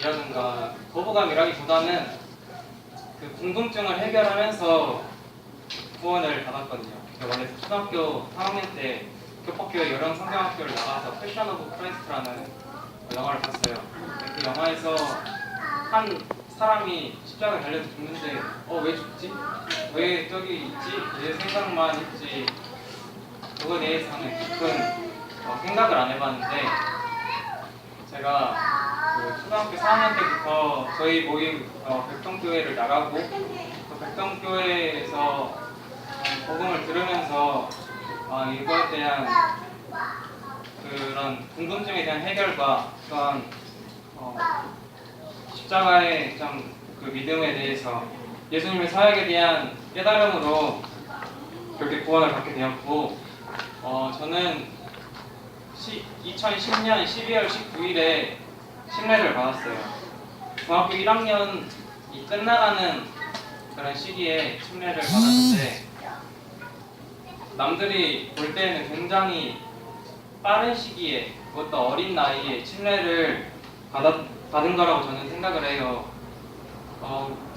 거부감이라든가 거부감이라기보다는 그 궁금증을 해결하면서 구원을 받았거든요. 제가 원래 초등학교 3학년 때 교포교회 여령 성경학교를 나가서 패션 오브 크라이스트라는 영화를 봤어요. 그 영화에서 한 사람이 십자가에 달려서 죽는데 왜 죽지? 왜 저기 있지? 내 생각만 있지 그거에 대해서는 깊은 생각을 안 해봤는데 제가 그 초등학교 4학년 때부터 저희 모임 백동교회를 나가고 그 백동교회에서 복음을 들으면서 이거에 대한 그런 궁금증에 대한 해결과 또한 십자가의 참 그 믿음에 대해서 예수님의 사역에 대한 깨달음으로 그렇게 구원을 받게 되었고 저는 2010년 12월 19일에 침례를 받았어요. 중학교 1학년이 끝나가는 그런 시기에 침례를 받았는데 남들이 볼 때는 굉장히 빠른 시기에 그것도 어린 나이에 침례를 받은 거라고 저는 생각을 해요.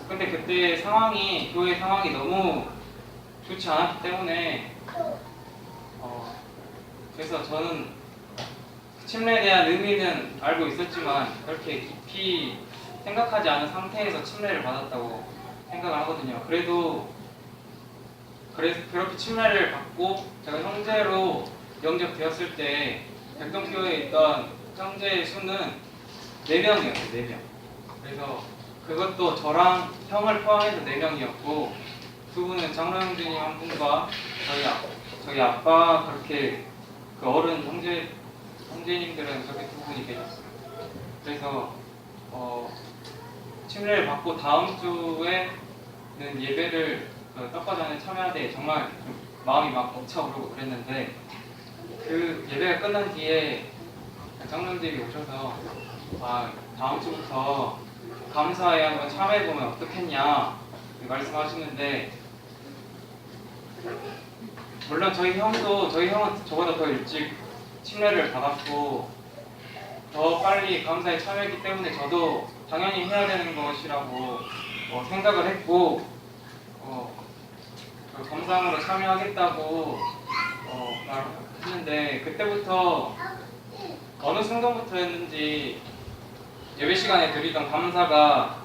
근데 그때 상황이 교회 상황이 너무 좋지 않았기 때문에 그래서 저는 침례에 대한 의미는 알고 있었지만 그렇게 깊이 생각하지 않은 상태에서 침례를 받았다고 생각을 하거든요. 그래도 그렇게 침례를 받고 제가 형제로 영접되었을 때 백동교회에 있던 형제의 수는 4명이었어요. 4명. 그래서 그것도 저랑 형을 포함해서 4명이었고 두 분은 장로 형제님 한 분과 저희 아빠 그렇게 그 어른 형제님들은 저렇게 두 분이 계셨어요. 그래서 침례를 받고 다음 주에는 예배를 떡과전에 참여하되 정말 마음이 막 벅차오르고 그랬는데 그 예배가 끝난 뒤에 장로님들이 오셔서 다음 주부터 감사에 한번 참여해보면 어떻겠냐 말씀하시는데 물론 저희 형은 저보다 더 일찍 침례를 받았고 더 빨리 감사에 참여했기 때문에 저도 당연히 해야 되는 것이라고 생각을 했고 그 감사함으로 참여하겠다고 말했는데 그때부터 어느 순간부터였는지 예배 시간에 드리던 감사가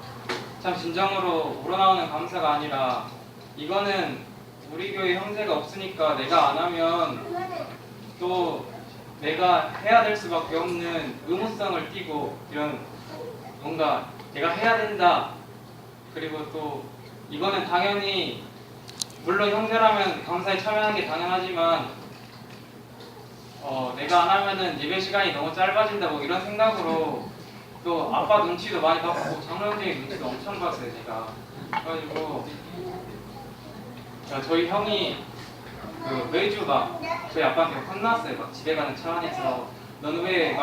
참 진정으로 우러나오는 감사가 아니라 이거는 우리 교회 형제가 없으니까 내가 안 하면 또 내가 해야 될 수밖에 없는 의무성을 띠고 이런 뭔가 내가 해야 된다. 그리고 또 이거는 당연히 물론 형제라면 감사에 참여하는 게 당연하지만 내가 안 하면은 예배 시간이 너무 짧아진다 뭐 이런 생각으로 또 아빠 눈치도 많이 봤고 장로 형제의 눈치도 엄청 봤어요 제가. 그래가지고 저희 형이 매주 막 저희 아빠한테 혼났어요. 막 집에 가는 차 안에서 너는 왜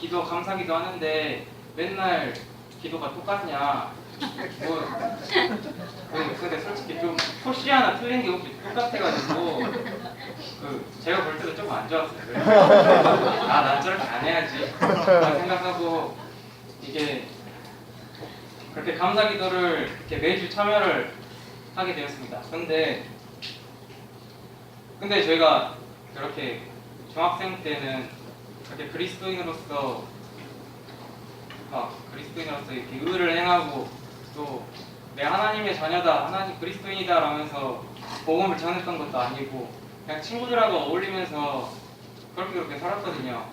기도 감사기도 하는데 맨날 기도가 똑같냐. 근데 솔직히 좀 토시 하나 틀린 게 혹시 똑같아가지고 제가 볼 때도 조금 안 좋았어요. 난 저렇게 안 해야지 라는 생각하고 이게 그렇게 감사기도를 이렇게 매주 참여를 하게 되었습니다. 근데 저희가 그렇게 중학생 때는 그렇게 그리스도인으로서 이렇게 의를 행하고 또 내 하나님의 자녀다, 하나님 그리스도인이다 라면서 복음을 전했던 것도 아니고 그냥 친구들하고 어울리면서 그렇게 살았거든요.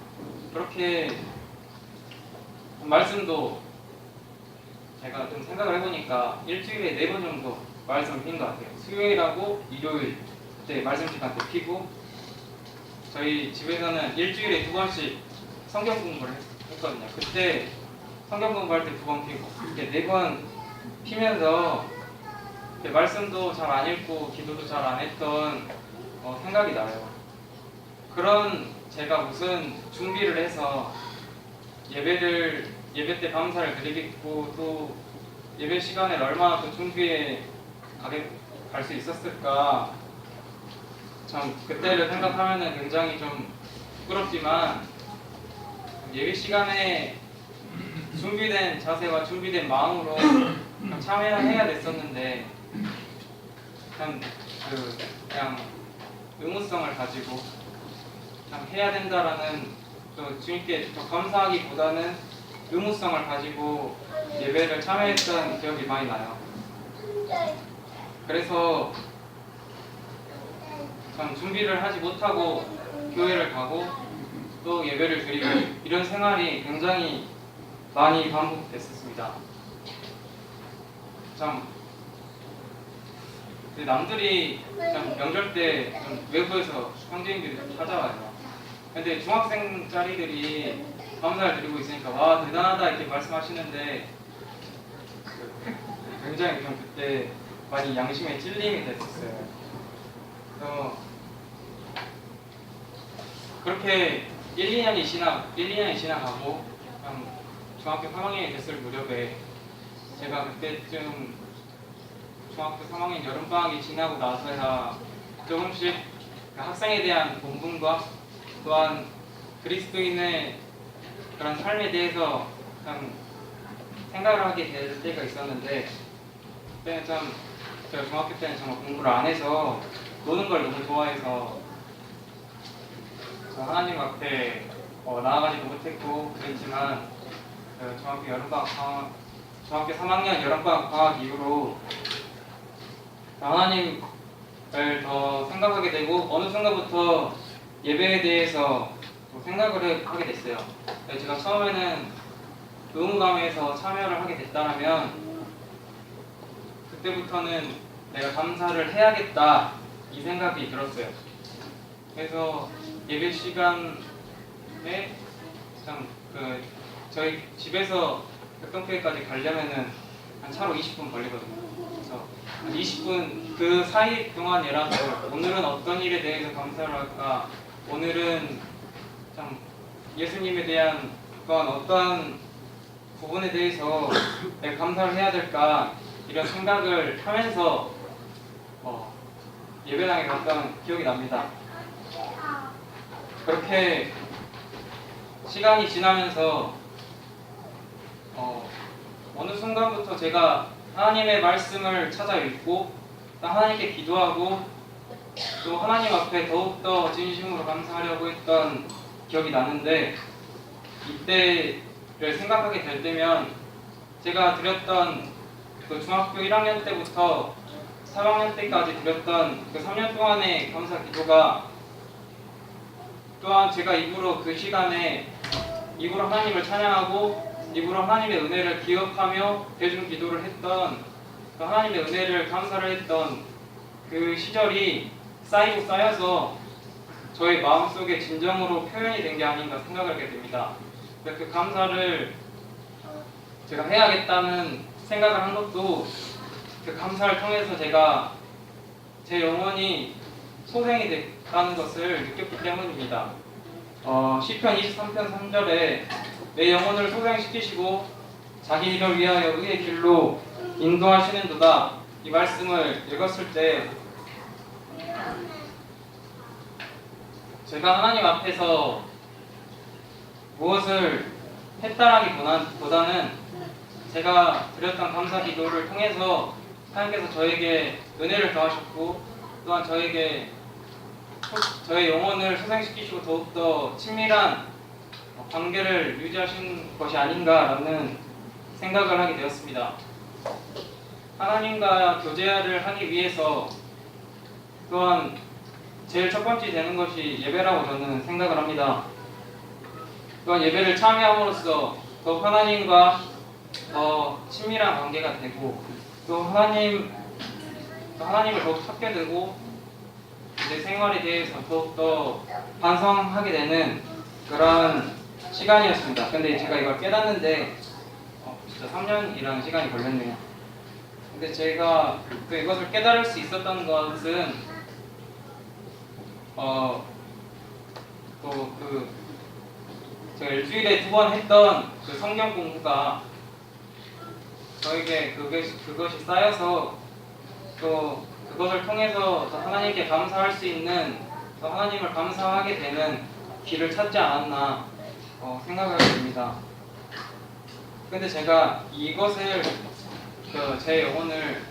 그렇게 말씀도 제가 좀 생각을 해보니까 일주일에 4번 정도 말씀을 핀 것 같아요. 수요일하고 일요일 그때 말씀 시간 때 피고 저희 집에서는 일주일에 2번씩 성경 공부를 했거든요. 그때 성경 공부할 때 2번 피고 이렇게 4번 피면서 말씀도 잘 안 읽고 기도도 잘 안 했던 생각이 나요. 그런 제가 무슨 준비를 해서 예배 때 감사를 드리겠고 또 예배 시간을 얼마나 더 준비해 갈 수 있었을까. 참 그때를 생각하면은 굉장히 좀 부끄럽지만 예배 시간에 준비된 자세와 준비된 마음으로 참여해야 됐었는데 그냥 의무성을 가지고 그냥 해야 된다라는 또 주님께 더 감사하기보다는 의무성을 가지고 예배를 참여했던 기억이 많이 나요. 그래서 참 준비를 하지 못하고 교회를 가고 또 예배를 드리고 이런 생활이 굉장히 많이 반복됐었습니다. 참 남들이 참 명절 때 외부에서 형제님들이 찾아와요. 근데 중학생 짜리들이 감사를 드리고 있으니까 와 대단하다 이렇게 말씀하시는데 굉장히 좀 그때 많이 양심에 찔림이 됐었어요. 그래서 그렇게 1-2년이 지나가고 중학교 3학년이 됐을 무렵에 제가 그때쯤 중학교 3학년 여름방학이 지나고 나서야 조금씩 학생에 대한 본분과 또한 그리스도인의 그런 삶에 대해서 참 생각을 하게 될 때가 있었는데 그때는 참 제가 중학교 때는 정말 공부를 안 해서 노는 걸 너무 좋아해서 하나님 앞에 나아가지도 못했고 그랬지만 중학교 3학년 여름방학 방학 이후로 하나님을 더 생각하게 되고 어느 순간부터 예배에 대해서 생각을 하게 됐어요. 제가 처음에는 의무감에서 참여를 하게 됐다면 그때부터는 내가 감사를 해야겠다 이 생각이 들었어요. 그래서 예배 시간에 저희 집에서 교통교회까지 가려면은 한 차로 20분 걸리거든요. 그래서 20분 그 사이 동안이라도 오늘은 어떤 일에 대해서 감사를 할까? 오늘은 참 예수님에 대한 그런 어떤 부분에 대해서 내가 감사를 해야 될까? 이런 생각을 하면서 예배당에 갔던 기억이 납니다. 그렇게 시간이 지나면서 어느 순간부터 제가 하나님의 말씀을 찾아 읽고 또 하나님께 기도하고 또 하나님 앞에 더욱더 진심으로 감사하려고 했던 기억이 나는데 이때를 생각하게 될 때면 제가 드렸던 그 중학교 1학년 때부터 3학년 때까지 드렸던 그 3년 동안의 감사 기도가 또한 제가 입으로 그 시간에 입으로 하나님을 찬양하고 입으로 하나님의 은혜를 기억하며 대중 기도를 했던 그 하나님의 은혜를 감사를 했던 그 시절이 쌓이고 쌓여서 저의 마음속에 진정으로 표현이 된 게 아닌가 생각을 하게 됩니다. 그 감사를 제가 해야겠다는 생각을 한 것도 그 감사를 통해서 제가 제 영혼이 소생이 됐다는 것을 느꼈기 때문입니다. 시편 23편 3절에 내 영혼을 소생시키시고 자기 일을 위하여 의의 길로 인도하시는도다 이 말씀을 읽었을 때 제가 하나님 앞에서 무엇을 했다라기보다는 제가 드렸던 감사 기도를 통해서 하나님께서 저에게 은혜를 더하셨고 또한 저의 영혼을 소생시키시고 더욱더 친밀한 관계를 유지하신 것이 아닌가라는 생각을 하게 되었습니다. 하나님과 교제를 하기 위해서 또한 제일 첫 번째 되는 것이 예배라고 저는 생각을 합니다. 또한 예배를 참여함으로써 더 하나님과 더 친밀한 관계가 되고 또 하나님을 더욱 찾게 되고 내 생활에 대해서 더욱더 반성하게 되는 그런 시간이었습니다. 근데 제가 이걸 깨닫는데 진짜 3년이라는 시간이 걸렸네요. 근데 제가 이것을 깨달을 수 있었던 것은 제가 일주일에 2번 했던 그 성경 공부가 저에게 그것이 쌓여서 또 그것을 통해서 더 하나님께 감사할 수 있는 더 하나님을 감사하게 되는 길을 찾지 않았나 생각하게 됩니다. 근데 제가 이것을 제 영혼을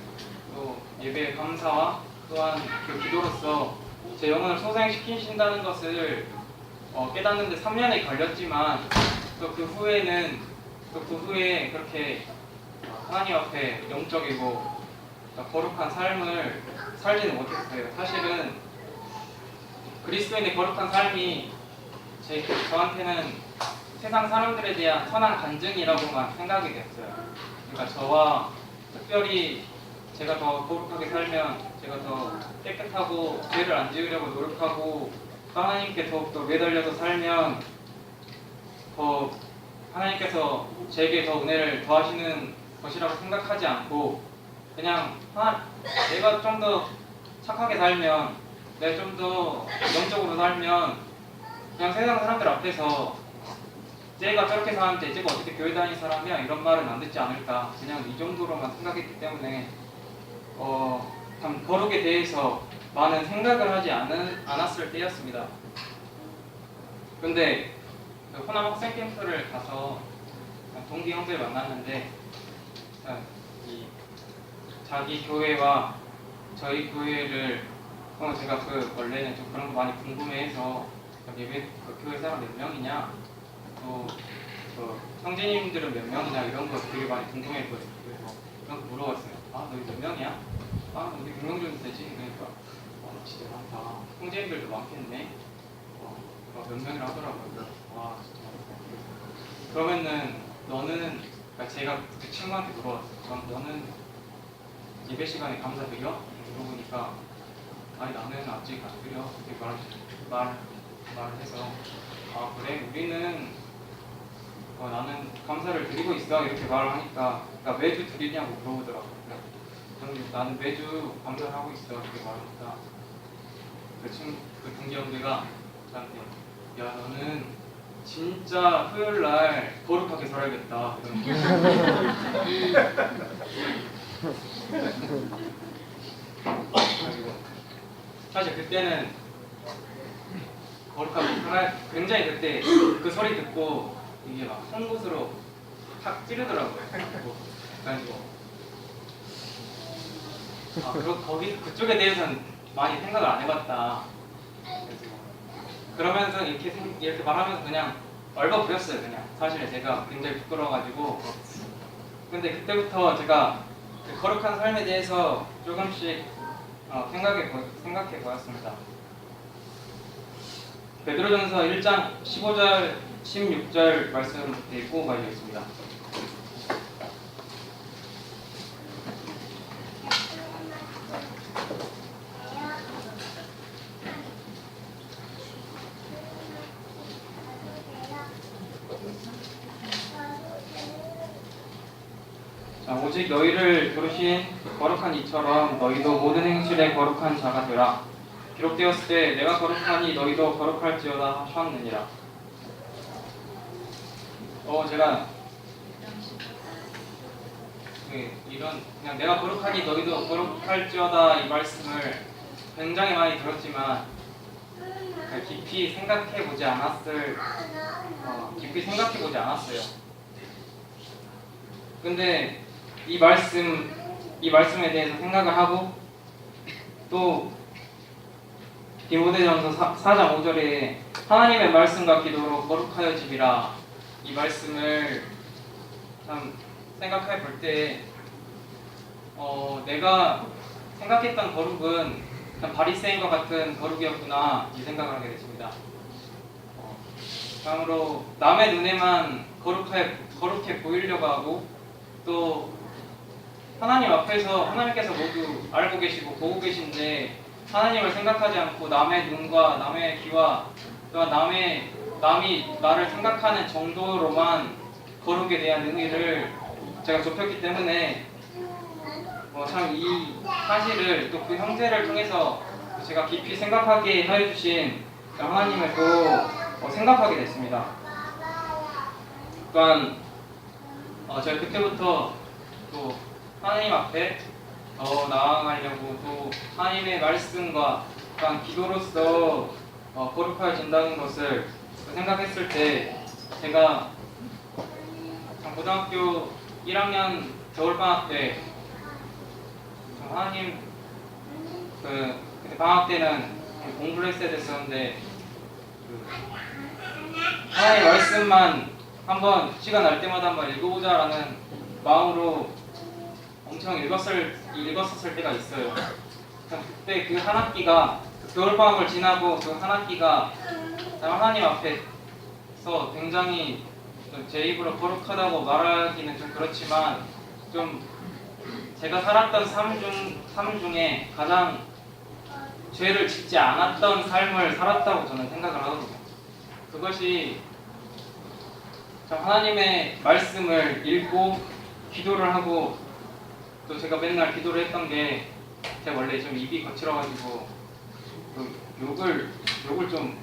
또 예배의 감사와 또한 그 기도로서 제 영혼을 소생시키신다는 것을 깨닫는데 3년이 걸렸지만 또 그 후에 그렇게 하나님 앞에 영적이고 거룩한 삶을 살지는 못했어요. 사실은 그리스도인의 거룩한 삶이 저한테는 세상 사람들에 대한 선한 간증이라고만 생각이 됐어요. 그러니까 저와 특별히 제가 더 거룩하게 살면 제가 더 깨끗하고 죄를 안 지으려고 노력하고 하나님께 더욱더 매달려서 살면 더 하나님께서 제게 더 은혜를 더하시는 것이라고 생각하지 않고 그냥 내가 좀 더 착하게 살면 내가 좀 더 영적으로 살면 그냥 세상 사람들 앞에서 쟤가 저렇게 사는데 쟤가 어떻게 교회 다니는 사람이야 이런 말은 안 듣지 않을까 그냥 이 정도로만 생각했기 때문에 참 거룩에 대해서 많은 생각을 하지 않았을 때였습니다. 근데 호남 학생 캠프를 가서 동기 형들 만났는데 자기 교회와 저희 교회를 제가 원래는 좀 그런 거 많이 궁금해해서 예배 교회 사람 몇 명이냐 또 형제님들은 몇 명이냐 이런 거 되게 많이 궁금했거든요. 그래서 그런 거 물어봤어요. 너희 몇 명이야? 우리 100명 정도 되지? 그러니까 진짜 많다. 형제님들도 많겠네. 몇 명이라 하더라고요. 진짜 많다. 그러면은 너는 제가 그 친구한테 물어봤어요. 너는 예배 시간에 감사 드려? 물어보니까 나는 아직 안 드려. 이렇게 말해서 그래? 우리는 나는 감사를 드리고 있어. 이렇게 말을 하니까 매주 드리냐고 물어보더라고요. 나는 매주 감사를 하고 있어. 이렇게 말하니까 그 동기 형제가 저한테 야 너는 진짜 토요일날 거룩하게 살아야겠다. 사실 그때는 거룩하게 살아야 굉장히 그때 그 소리 듣고 이게 막 송곳으로 탁 찌르더라고요. 그래가지고 그쪽에 대해서는 많이 생각을 안 해봤다. 그러면서 이렇게 말하면서 그냥 얼버무렸어요. 그냥 사실 제가 굉장히 부끄러워가지고. 근데 그때부터 제가 그 거룩한 삶에 대해서 조금씩 생각해 보았습니다. 베드로전서 1장 15절 16절 말씀 읽고 가겠습니다. 오직 너희를 부르신 거룩한 이처럼 너희도 모든 행실에 거룩한 자가 되라. 기록되었을 때 내가 거룩하니 너희도 거룩할지어다 하셨느니라. 제가 그냥 내가 거룩하니 너희도 거룩할지어다 이 말씀을 굉장히 많이 들었지만 깊이 생각해 보지 않았어요. 근데 이 말씀에 대해서 생각을 하고 또 디모데전서 4장 5절에 하나님의 말씀과 기도로 거룩하여지리라 이 말씀을 참 생각해 볼 때 내가 생각했던 거룩은 바리새인과 같은 거룩이었구나 이 생각을 하게 됐습니다. 다음으로 남의 눈에만 거룩해 보이려고 하고 또 하나님 앞에서 하나님께서 모두 알고 계시고 보고 계신데 하나님을 생각하지 않고 남의 눈과 남의 귀와 또한 남이 나를 생각하는 정도로만 거룩에 대한 의미를 제가 좁혔기 때문에 참 이 사실을 또 그 형제를 통해서 제가 깊이 생각하게 해주신 하나님을 또 생각하게 됐습니다. 또한 제가 그때부터 또 하나님 앞에 더 나아가려고 또 하나님의 말씀과 또한 기도로서 거룩해진다는 것을 생각했을 때 제가 고등학교 1학년 겨울방학 때 하나님 그때 방학 때는 공부를 했어야 됐었는데 하나님 말씀만 한번 시간 날 때마다 한번 읽어보자라는 마음으로 엄청 읽었었을 때가 있어요. 그때 그 한 학기가 겨울방학을 지나고 그 한 학기가 하나님 앞에서 굉장히 제 입으로 거룩하다고 말하기는 좀 그렇지만 좀 제가 살았던 삶 중에 가장 죄를 짓지 않았던 삶을 살았다고 저는 생각을 하거든요. 그것이 하나님의 말씀을 읽고 기도를 하고 또 제가 맨날 기도를 했던 게 제가 원래 좀 입이 거칠어가지고 욕을 좀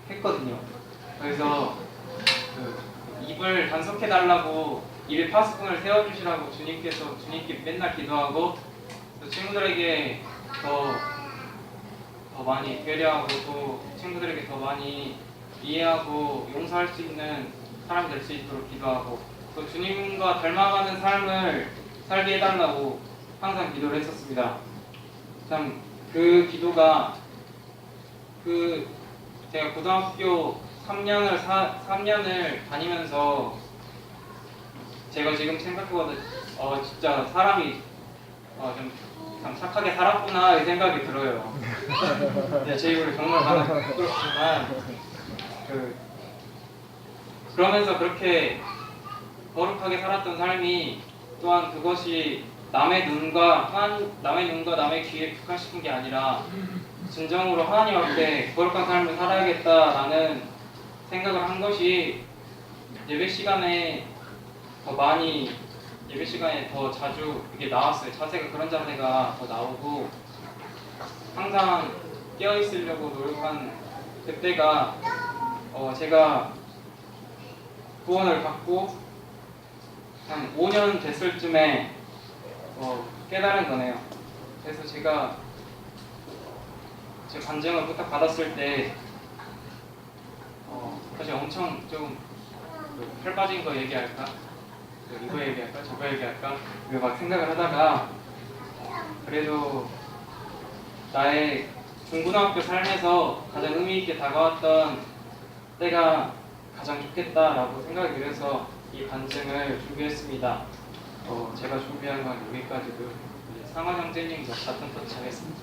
했거든요. 그래서 입을 단속해달라고 입에 파수꾼을 세워주시라고 주님께 맨날 기도하고 또 친구들에게 더 많이 배려하고 또 친구들에게 더 많이 이해하고 용서할 수 있는 사람이 될 수 있도록 기도하고 또 주님과 닮아가는 삶을 살게 해달라고 항상 기도를 했었습니다. 참 그 기도가 제가 고등학교 3년을 다니면서 제가 지금 생각해봐도 진짜 사람이 참 착하게 살았구나 이 생각이 들어요. 제 입으로 정말 많이 부끄럽지만 그러면서 그렇게 거룩하게 살았던 삶이 또한 그것이 남의 눈과 남의 귀에 국한시킨 게 아니라 진정으로 하나님 앞에 거룩한 삶을 살아야겠다라는 생각을 한 것이 예배 시간에 더 자주 이게 나왔어요. 그런 자세가 더 나오고 항상 깨어 있으려고 노력한 그때가 제가 구원을 받고 한 5년 됐을 쯤에 깨달은 거네요. 그래서 제가 제 간증을 부탁받았을 때 사실 엄청 좀 팔 빠진 거 얘기할까? 이거 얘기할까? 저거 얘기할까? 이거 막 생각을 하다가 그래도 나의 중고등학교 삶에서 가장 의미 있게 다가왔던 때가 가장 좋겠다라고 생각이 들어서 이 간증을 준비했습니다. 제가 준비한 건 여기까지고 상원 형제님도 같은 터치 하겠습니다.